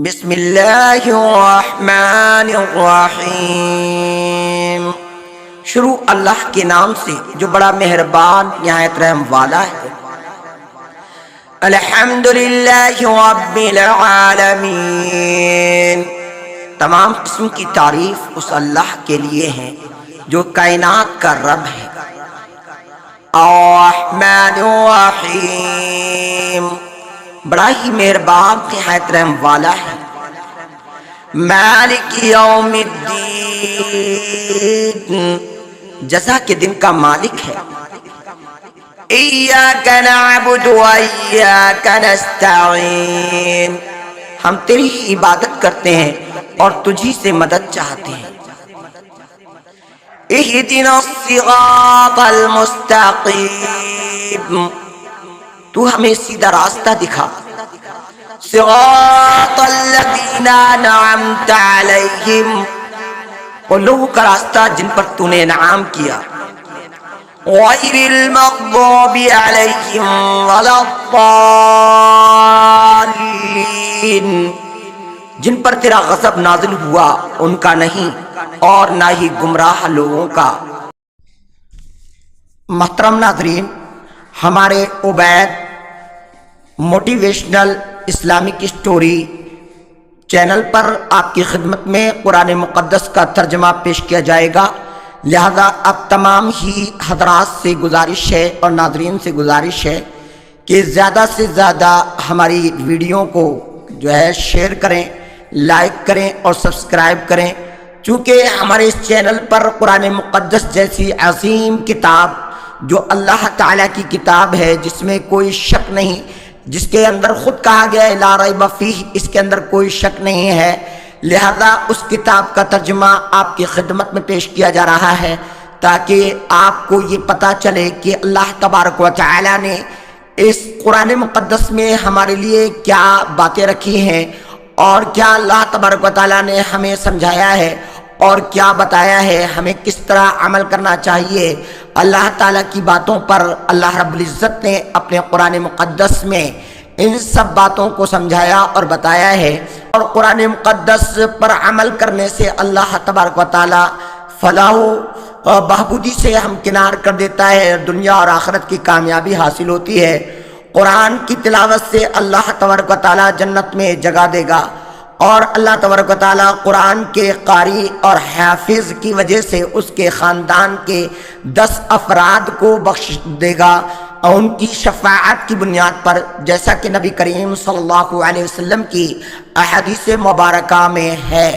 بسم اللہ الرحمن الرحیم۔ شروع اللہ کے نام سے جو بڑا مہربان نہایت رحم والا ہے۔ الحمدللہ رب العالمین۔ تمام قسم کی تعریف اس اللہ کے لیے ہے جو کائنات کا رب ہے۔ الرحمن الرحیم، بڑا ہی مہربان نہایت رحم والا ہے۔ مالک یوم الدین، جزا کے دن کا مالک ہے۔ ایاک نعبد و ایاک نستعین، ہم تیری ہی عبادت کرتے ہیں اور تجھی سے مدد چاہتے ہیں۔ اہدنا الصراط المستقیم، تو ہمیں سیدھا راستہ دکھا۔ صراط الذین انعمت علیہم، وہ لوگوں کا راستہ جن پر تو نے انعام کیا۔ غیر المغضوب علیہم ولا الضالین، جن پر تیرا غضب نازل ہوا ان کا نہیں اور نہ ہی گمراہ لوگوں کا۔ محترم ناظرین، ہمارے Ubaid motivational Islamic story channel پر آپ کی خدمت میں قرآن مقدس کا ترجمہ پیش کیا جائے گا، لہذا اب تمام ہی حضرات سے گزارش ہے اور ناظرین سے گزارش ہے کہ زیادہ سے زیادہ ہماری ویڈیو کو جو ہے شیئر کریں، لائک کریں اور سبسکرائب کریں، چونکہ ہمارے اس چینل پر قرآن مقدس جیسی عظیم کتاب جو اللہ تعالیٰ کی کتاب ہے، جس میں کوئی شک نہیں، جس کے اندر خود کہا گیا ہے لا ریب فیہ، اس کے اندر کوئی شک نہیں ہے، لہذا اس کتاب کا ترجمہ آپ کی خدمت میں پیش کیا جا رہا ہے تاکہ آپ کو یہ پتہ چلے کہ اللہ تبارک و تعالیٰ نے اس قرآن مقدس میں ہمارے لیے کیا باتیں رکھی ہیں اور کیا اللہ تبارک و تعالیٰ نے ہمیں سمجھایا ہے اور کیا بتایا ہے، ہمیں کس طرح عمل کرنا چاہیے۔ اللہ تعالیٰ کی باتوں پر اللہ رب العزت نے اپنے قرآن مقدس میں ان سب باتوں کو سمجھایا اور بتایا ہے، اور قرآن مقدس پر عمل کرنے سے اللہ تبارک و تعالیٰ فلاح و بہبودی سے ہمکنار کر دیتا ہے، دنیا اور آخرت کی کامیابی حاصل ہوتی ہے۔ قرآن کی تلاوت سے اللہ تبارک و تعالیٰ جنت میں جگہ دے گا، اور اللہ تبارک و تعالیٰ قرآن کے قاری اور حافظ کی وجہ سے اس کے خاندان کے 10 افراد کو بخش دے گا، اور ان کی شفاعت کی بنیاد پر، جیسا کہ نبی کریم صلی اللہ علیہ وسلم کی احادیث مبارکہ میں ہے۔